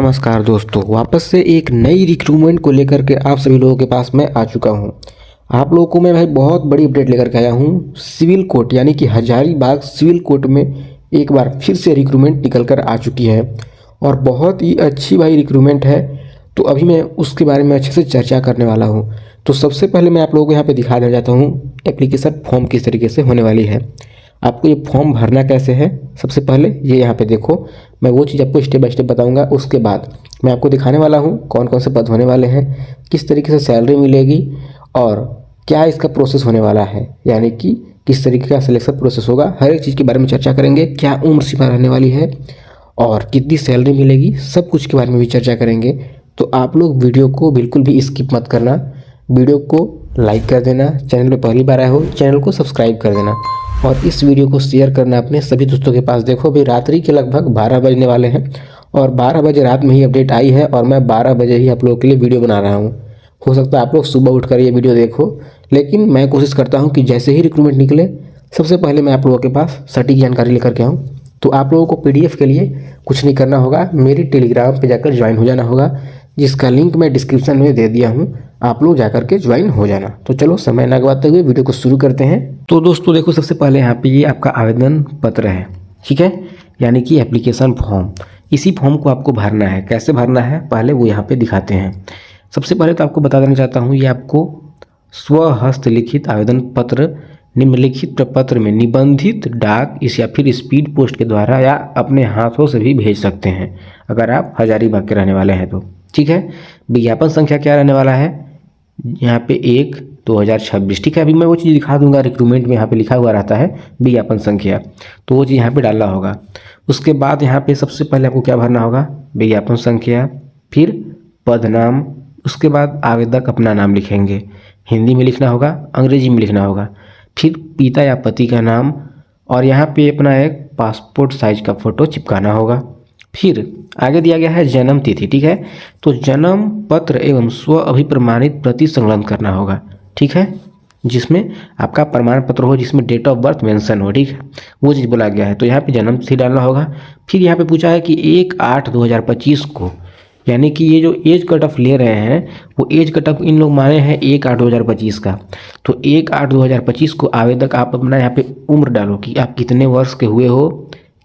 नमस्कार दोस्तों, वापस से एक नई रिक्रूटमेंट को लेकर के आप सभी लोगों के पास मैं आ चुका हूं। आप लोगों को मैं भाई बहुत बड़ी अपडेट लेकर के आया हूं। सिविल कोर्ट यानी कि हजारीबाग सिविल कोर्ट में एक बार फिर से रिक्रूटमेंट निकल कर आ चुकी है और बहुत ही अच्छी भाई रिक्रूटमेंट है। तो अभी मैं उसके बारे में अच्छे से चर्चा करने वाला हूँ। तो सबसे पहले मैं आप लोगों को यहाँ पर दिखा देना चाहता हूँ एप्लीकेशन फॉर्म किस तरीके से होने वाली है। आपको ये फॉर्म भरना कैसे है, सबसे पहले ये यहाँ पे देखो, मैं वो चीज़ आपको स्टेप बाय स्टेप बताऊंगा। उसके बाद मैं आपको दिखाने वाला हूँ कौन कौन से पद होने वाले हैं, किस तरीके से सैलरी मिलेगी और क्या इसका प्रोसेस होने वाला है, यानी कि किस तरीके का सिलेक्शन प्रोसेस होगा। हर एक चीज़ के बारे में चर्चा करेंगे, क्या उम्र सीमा रहने वाली है और कितनी सैलरी मिलेगी, सब कुछ के बारे में भी चर्चा करेंगे। तो आप लोग वीडियो को बिल्कुल भी स्किप मत करना, वीडियो को लाइक कर देना, चैनल पर पहली बार आए हो चैनल को सब्सक्राइब कर देना और इस वीडियो को शेयर करना अपने सभी दोस्तों के पास। देखो अभी रात्रि के लगभग 12 बजने वाले हैं और 12 बजे रात में ही अपडेट आई है और मैं 12 बजे ही आप लोगों के लिए वीडियो बना रहा हूँ। हो सकता है आप लोग सुबह उठकर ये वीडियो देखो, लेकिन मैं कोशिश करता हूँ कि जैसे ही रिक्रूटमेंट निकले सबसे पहले मैं आप लोगों के पास सटीक जानकारी लेकर के आऊँ। तो आप लोगों को PDF के लिए कुछ नहीं करना होगा, मेरी टेलीग्राम पर जाकर ज्वाइन हो जाना होगा, जिसका लिंक मैं डिस्क्रिप्शन में दे दिया हूँ। आप लोग जाकर के ज्वाइन हो जाना। तो चलो समय ना गवाते हुए वीडियो को शुरू करते हैं। तो दोस्तों देखो, सबसे पहले यहाँ पे ये आपका आवेदन पत्र है, ठीक है, यानी कि एप्लीकेशन फॉर्म। इसी फॉर्म को आपको भरना है। कैसे भरना है पहले वो यहाँ पे दिखाते हैं। सबसे पहले तो आपको बता देना चाहता हूँ, ये आपको स्वहस्त लिखित आवेदन पत्र निम्नलिखित प्रपत्र में निबंधित डाक इस या फिर स्पीड पोस्ट के द्वारा या अपने हाथों से भी भेज सकते हैं, अगर आप हजारीबाग के रहने वाले हैं तो, ठीक है। विज्ञापन संख्या क्या रहने वाला है यहाँ पे 1/2026, ठीक है। अभी मैं वो चीज़ दिखा दूंगा, रिक्रूटमेंट में यहाँ पे लिखा हुआ रहता है विज्ञापन संख्या, तो वो चीज़ यहाँ पे डालना होगा। उसके बाद यहाँ पे सबसे पहले आपको क्या भरना होगा, विज्ञापन संख्या, फिर पद नाम, उसके बाद आवेदक अपना नाम लिखेंगे, हिंदी में लिखना होगा, अंग्रेजी में लिखना होगा, फिर पिता या पति का नाम और यहाँ पे अपना एक पासपोर्ट साइज का फ़ोटो चिपकाना होगा। फिर आगे दिया गया है जन्म तिथि, ठीक है। तो जन्म पत्र एवं स्व अभिप्रमाणित प्रति संलग्न करना होगा, ठीक है, जिसमें आपका प्रमाण पत्र हो, जिसमें डेट ऑफ बर्थ मेंशन हो, ठीक है, वो चीज़ बोला गया है। तो यहाँ पे जन्म तिथि डालना होगा। फिर यहाँ पे पूछा है कि 1/8/2025 को, यानी कि ये जो एज कट ऑफ ले रहे हैं वो एज कट ऑफ इन लोग माने हैं 1/8/2025 का। तो 1/8/2025 को आवेदक आप अपना यहाँ पे उम्र डालो कि आप कितने वर्ष के हुए हो,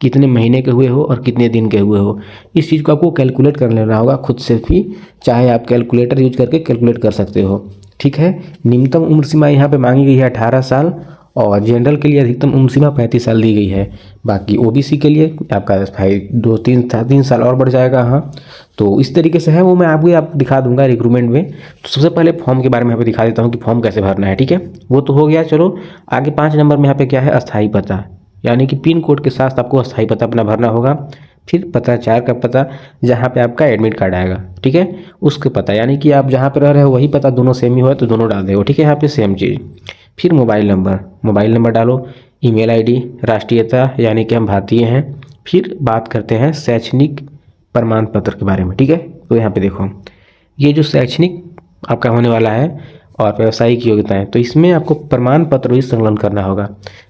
कितने महीने के हुए हो और कितने दिन के हुए हो। इस चीज़ को आपको कैलकुलेट कर लेना होगा खुद से भी, चाहे आप कैलकुलेटर यूज करके कैलकुलेट कर सकते हो, ठीक है। न्यूनतम उम्र सीमा यहाँ पे मांगी गई है 18 साल और जनरल के लिए अधिकतम उम्र सीमा 35 साल दी गई है। बाकी OBC के लिए आपका भाई 2-3 साल और बढ़ जाएगा। हाँ, तो इस तरीके से है, वो मैं आपको दिखा दूंगा रिक्रूटमेंट में। तो सबसे पहले फॉर्म के बारे में यहाँ पे दिखा देता हूँ कि फॉर्म कैसे भरना है, ठीक है। वो तो हो गया। चलो आगे 5 नंबर में यहाँ पे क्या है, अस्थायी पता, यानी कि पिन कोड के साथ आपको अस्थायी पता अपना भरना होगा। फिर पत्राचार का पता, जहाँ पे आपका एडमिट कार्ड आएगा, ठीक है, उसके पता, यानी कि आप जहाँ पे रह रहे हो वही पता, दोनों सेम ही हो तो दोनों डाल देगा, ठीक है, यहाँ पे सेम चीज़। फिर मोबाइल नंबर डालो, ईमेल ID, राष्ट्रीयता यानी कि हम भारतीय हैं। फिर बात करते हैं शैक्षणिक प्रमाण पत्र के बारे में, ठीक है। तो यहाँ पे देखो, ये जो शैक्षणिक आपका होने वाला है और व्यावसायिक योग्यताएं, तो इसमें आपको प्रमाण पत्र भी संलग्न करना होगा।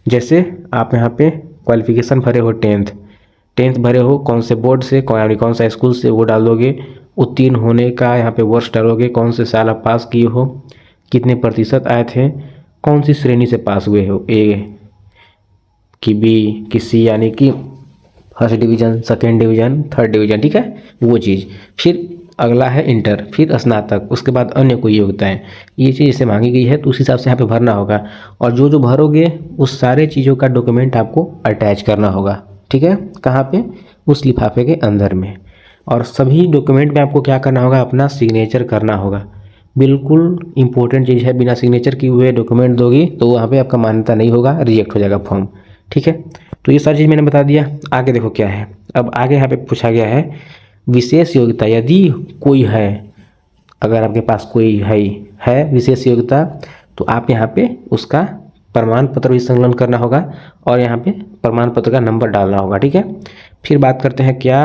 जैसे आप यहाँ पे क्वालिफिकेशन भरे हो, टेंथ भरे हो, कौन से बोर्ड से, कौन सा स्कूल से, वो डाल दोगे। उत्तीर्ण होने का यहाँ पे वर्ष डालोगे, कौन से साल आप पास किए हो, कितने प्रतिशत आए थे, कौन सी श्रेणी से पास हुए हो, A कि B कि C, यानी कि first division, second division, third division, ठीक है, वो चीज़। फिर अगला है इंटर, फिर स्नातक, उसके बाद अन्य कोई योग्यताएं। ये चीज़ इसे मांगी गई है तो उस हिसाब से यहाँ पे भरना होगा और जो जो भरोगे उस सारे चीज़ों का डॉक्यूमेंट आपको अटैच करना होगा, ठीक है। कहाँ पे, उस लिफाफे के अंदर में। और सभी डॉक्यूमेंट में आपको क्या करना होगा, अपना सिग्नेचर करना होगा। बिल्कुल इंपॉर्टेंट चीज़ है, बिना सिग्नेचर किए हुए डॉक्यूमेंट दोगी तो वहाँ पे आपका मान्यता नहीं होगा, रिजेक्ट हो जाएगा फॉर्म, ठीक है। तो ये सारी चीज़ मैंने बता दिया। आगे देखो क्या है, अब आगे यहाँ पे पूछा गया है विशेष योग्यता, यदि कोई है, अगर आपके पास कोई है विशेष योग्यता, तो आप यहाँ पे उसका प्रमाण पत्र भी संलग्न करना होगा और यहाँ पे प्रमाण पत्र का नंबर डालना होगा, ठीक है। फिर बात करते हैं क्या,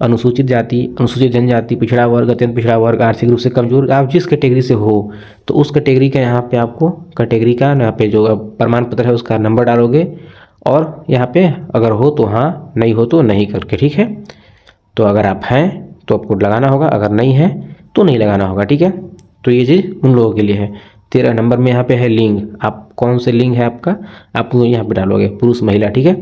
अनुसूचित जाति, अनुसूचित जनजाति, पिछड़ा वर्ग, अत्यंत पिछड़ा वर्ग, आर्थिक रूप से कमजोर, आप जिस कैटेगरी से हो तो उस कैटेगरी का यहाँ पे आपको कैटेगरी का यहाँ पे जो प्रमाण पत्र है उसका नंबर डालोगे और यहाँ पे अगर हो तो हाँ, नहीं हो तो नहीं करके, ठीक है। तो अगर आप हैं तो आपको लगाना होगा, अगर नहीं है तो नहीं लगाना होगा, ठीक है। तो ये चीज़ उन लोगों के लिए है। 13 नंबर में यहाँ पे है लिंग, आप कौन से लिंग है आपका, आप यहाँ पे डालोगे पुरुष महिला, ठीक है।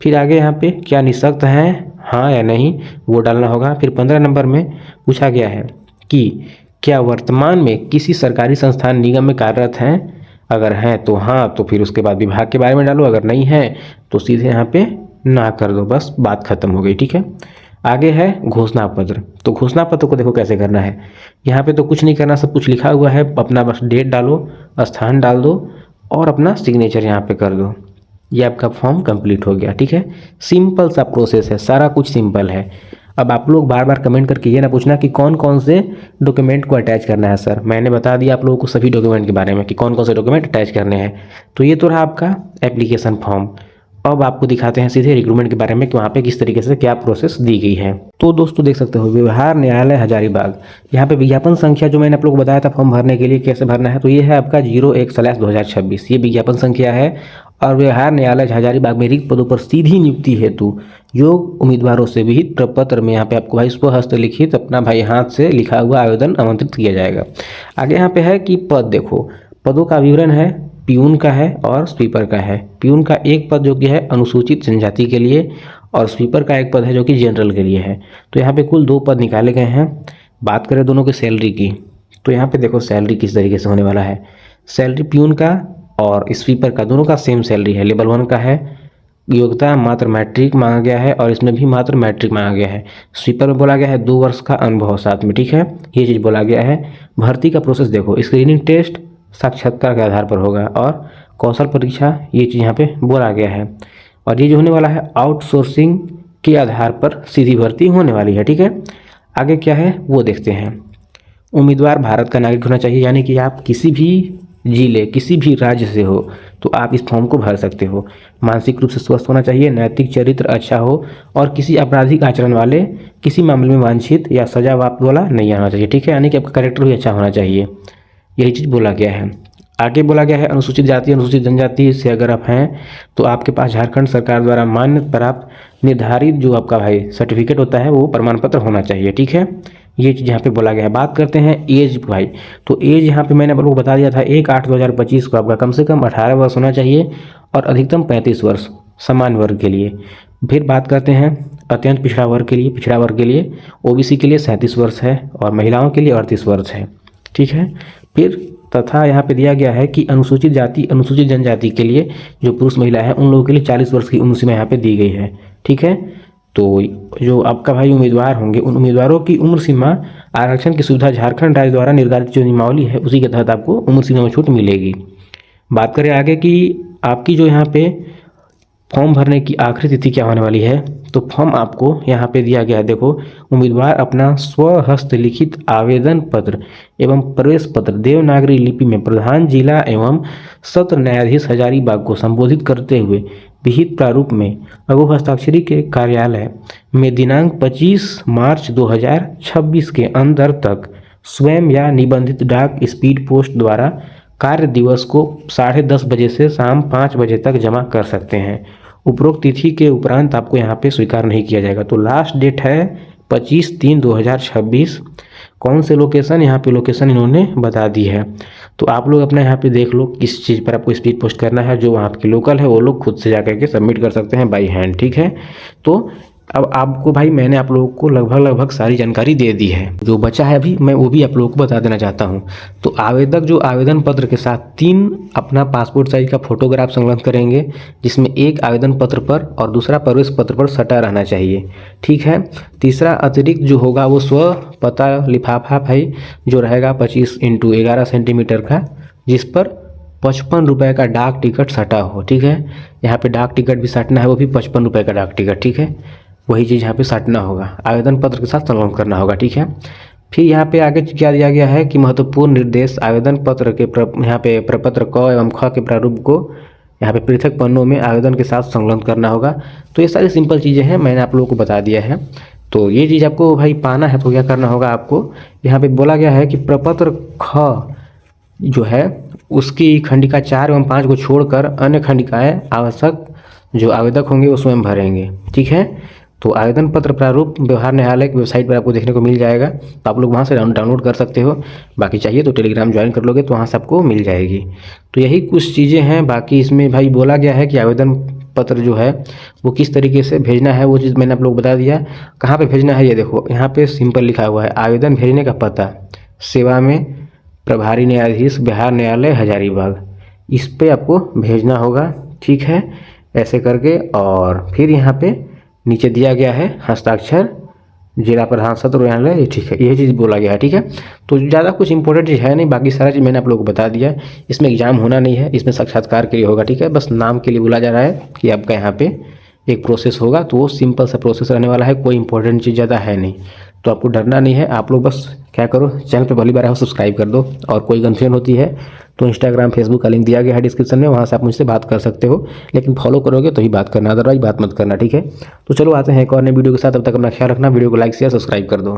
फिर आगे यहाँ पे क्या निःशक्त हैं, हाँ या नहीं, वो डालना होगा। फिर 15 नंबर में पूछा गया है कि क्या वर्तमान में किसी सरकारी संस्थान निगम में कार्यरत हैं, अगर हैं तो हाँ, तो फिर उसके बाद विभाग के बारे में डालो, अगर नहीं है तो सीधे यहाँ पे ना कर दो, बस बात खत्म हो गई, ठीक है। आगे है घोषणा पत्र। तो घोषणा पत्र को देखो कैसे करना है, यहाँ पे तो कुछ नहीं करना, सब कुछ लिखा हुआ है, अपना बस डेट डालो, स्थान डाल दो और अपना सिग्नेचर यहाँ पे कर दो, ये आपका फॉर्म कंप्लीट हो गया, ठीक है। सिंपल सा प्रोसेस है, सारा कुछ सिंपल है। अब आप लोग बार बार कमेंट करके ये ना पूछना कि कौन कौन से डॉक्यूमेंट को अटैच करना है। सर मैंने बता दिया आप लोगों को सभी डॉक्यूमेंट के बारे में कि कौन कौन से डॉक्यूमेंट अटैच करने हैं। तो ये तो रहा आपका एप्लीकेशन फॉर्म। अब आपको दिखाते हैं सीधे रिक्रूटमेंट के बारे में कि वहाँ पे किस तरीके से क्या प्रोसेस दी गई है। तो दोस्तों देख सकते हो व्यवहार न्यायालय हजारीबाग, यहाँ पे विज्ञापन संख्या जो मैंने आप लोग को बताया था फॉर्म भरने के लिए कैसे भरना है, तो ये है आपका 01/2026, ये विज्ञापन संख्या है। और व्यवहार न्यायालय हजारीबाग में रिक्त पदों पर सीधी नियुक्ति हेतु योग उम्मीदवारों से विहित प्रपत्र में यहाँ पे आपको भाई स्वहस्त लिखित अपना भाई हाथ से लिखा हुआ आवेदन आमंत्रित किया जाएगा। आगे यहाँ पे है कि पद देखो, पदों का विवरण है, प्यून का है और स्वीपर का है। प्यून का एक पद जो कि है अनुसूचित जनजाति के लिए और स्वीपर का एक पद है जो कि जनरल के लिए है। तो यहाँ पे कुल 2 पद निकाले गए हैं। बात करें दोनों की सैलरी की, तो यहाँ पे देखो सैलरी किस तरीके से होने वाला है। सैलरी प्यून का और स्वीपर का दोनों का सेम सैलरी है। लेवल 1 का है, योग्यता मात्र मैट्रिक मांगा गया है और इसमें भी मात्र मैट्रिक मांगा गया है। स्वीपर में बोला गया है 2 वर्ष का अनुभव साथ में, ठीक है, ये चीज़ बोला गया है। भर्ती का प्रोसेस देखो, स्क्रीनिंग टेस्ट साक्षात्कार के आधार पर होगा और कौशल परीक्षा, ये चीज़ यहाँ पे बोला गया है। और ये जो होने वाला है आउटसोर्सिंग के आधार पर सीधी भर्ती होने वाली है, ठीक है। आगे क्या है वो देखते हैं। उम्मीदवार भारत का नागरिक होना चाहिए, यानी कि आप किसी भी जिले किसी भी राज्य से हो तो आप इस फॉर्म को भर सकते हो। मानसिक रूप से स्वस्थ होना चाहिए, नैतिक चरित्र अच्छा हो और किसी आपराधिक आचरण वाले किसी मामले में वांछित या सजा वाला नहीं आना चाहिए, ठीक है, यानी कि आपका कैरेक्टर भी अच्छा होना चाहिए, यही चीज़ बोला गया है। आगे बोला गया है अनुसूचित जाति अनुसूचित जनजाति से अगर आप हैं तो आपके पास झारखंड सरकार द्वारा मान्य प्राप्त निर्धारित जो आपका भाई सर्टिफिकेट होता है वो प्रमाण पत्र होना चाहिए, ठीक है, ये चीज़ यहाँ पे बोला गया है। बात करते हैं एज भाई, तो एज यहाँ पे मैंने आप लोगों को बता दिया था 1/8/2025 को आपका कम से कम 18 वर्ष होना चाहिए और अधिकतम 35 वर्ष समान वर्ग के लिए। फिर बात करते हैं अत्यंत पिछड़ा वर्ग के लिए, पिछड़ा वर्ग के लिए ओबीसी के लिए 37 वर्ष है और महिलाओं के लिए 38 वर्ष है, ठीक है। फिर तथा यहाँ पे दिया गया है कि अनुसूचित जाति अनुसूचित जनजाति के लिए जो पुरुष महिला है उन लोगों के लिए 40 वर्ष की उम्र सीमा यहाँ पे दी गई है, ठीक है। तो जो आपका भाई उम्मीदवार होंगे उन उम्मीदवारों की उम्र सीमा आरक्षण की सुविधा झारखंड राज्य द्वारा निर्धारित जो नियमावली है उसी के तहत आपको उम्र सीमा में छूट मिलेगी। बात करें आगे कि आपकी जो यहाँ पे फॉर्म भरने की आखिरी तिथि क्या होने वाली है, तो फॉर्म आपको यहाँ पे दिया गया है। देखो, उम्मीदवार अपना स्वहस्त लिखित आवेदन पत्र एवं प्रवेश पत्र देवनागरी लिपि में प्रधान जिला एवं सत्र न्यायाधीश हजारीबाग को संबोधित करते हुए विहित प्रारूप में लघु हस्ताक्षरी के कार्यालय में दिनांक 25 मार्च 2026 के अंदर तक स्वयं या निबंधित डाक स्पीड पोस्ट द्वारा कार्य दिवस को 10:30 बजे से शाम 5 बजे तक जमा कर सकते हैं। उपरोक्त तिथि के उपरांत आपको यहाँ पे स्वीकार नहीं किया जाएगा। तो लास्ट डेट है 25/3/2026। कौन से लोकेशन, यहाँ पे लोकेशन इन्होंने बता दी है। तो आप लोग अपना यहाँ पे देख लो किस चीज़ पर आपको स्पीड पोस्ट करना है। जो वहाँ के लोकल है वो लोग खुद से जाकर के सबमिट कर सकते हैं बाई हैंड, ठीक है। तो अब आपको भाई मैंने आप लोगों को लगभग सारी जानकारी दे दी है। जो बचा है अभी मैं वो भी आप लोगों को बता देना चाहता हूँ। तो आवेदक जो आवेदन पत्र के साथ 3 अपना पासपोर्ट साइज का फोटोग्राफ संलग्न करेंगे, जिसमें एक आवेदन पत्र पर और दूसरा प्रवेश पत्र पर सटा रहना चाहिए, ठीक है। तीसरा अतिरिक्त जो होगा वो स्व पता लिफाफा भाई जो रहेगा 25x11 सेंटीमीटर का, जिस पर 55 रुपये का डाक टिकट सटा हो, ठीक है। यहाँ पे डाक टिकट भी सटना है, वो भी 55 रुपये का डाक टिकट, ठीक है। वही चीज़ यहाँ पे सटना होगा, आवेदन पत्र के साथ संलग्न करना होगा, ठीक है। फिर यहाँ पे आगे क्या दिया गया है कि महत्वपूर्ण निर्देश आवेदन पत्र के यहाँ पे प्रपत्र क एवं ख के प्रारूप को यहाँ पे पृथक पन्नों में आवेदन के साथ संलग्न करना होगा। तो ये सारी सिंपल चीज़ें हैं, मैंने आप लोगों को बता दिया है। तो ये चीज़ आपको भाई पाना है तो क्या करना होगा आपको, यहाँ पे बोला गया है कि प्रपत्र ख जो है उसकी खंडिका 4 एवं 5 को छोड़कर अन्य खंडिकाएँ आवश्यक जो आवेदक होंगे वो स्वयं भरेंगे, ठीक है। तो आवेदन पत्र प्रारूप व्यवहार न्यायालय की वेबसाइट पर आपको देखने को मिल जाएगा, तो आप लोग वहाँ से डाउनलोड कर सकते हो। बाकी चाहिए तो टेलीग्राम ज्वाइन कर लोगे तो वहाँ से आपको मिल जाएगी। तो यही कुछ चीज़ें हैं। बाकी इसमें भाई बोला गया है कि आवेदन पत्र जो है वो किस तरीके से भेजना है, वो चीज़ मैंने आप लोग बता दिया। कहाँ पे भेजना है ये देखो, यहाँ पे सिंपल लिखा हुआ है आवेदन भेजने का पता, सेवा में प्रभारी न्यायाधीश बिहार न्यायालय हजारीबाग, इस पे आपको भेजना होगा। ठीक है, ऐसे करके। और फिर यहाँ पे नीचे दिया गया है हस्ताक्षर जिला प्रधान सत्र न्यायालय, ठीक है, यही चीज़ बोला गया है। ठीक है, तो ज़्यादा कुछ इंपॉर्टेंट चीज़ है नहीं, बाकी सारा चीज़ मैंने आप लोगों को बता दिया है। इसमें एग्जाम होना नहीं है, इसमें साक्षात्कार के लिए होगा। ठीक है, बस नाम के लिए बोला जा रहा है कि आपका यहाँ पे एक प्रोसेस होगा, तो वो सिंपल सा प्रोसेस रहने वाला है, कोई इंपॉर्टेंट चीज़ ज़्यादा है नहीं। तो आपको डरना नहीं है, आप लोग बस क्या करो, चैनल पे पहली बार आओ सब्सक्राइब कर दो। और कोई कन्फ्यूजन होती है तो इंस्टाग्राम फेसबुक का लिंक दिया गया है डिस्क्रिप्शन में, वहाँ से आप मुझसे बात कर सकते हो, लेकिन फॉलो करोगे तो ही बात करना, अदरवाइज बात मत करना। ठीक है, तो चलो आते हैं एक और नई वीडियो के साथ, तब तक अपना ख्याल रखना। वीडियो को लाइक शेयर सब्सक्राइब कर दो।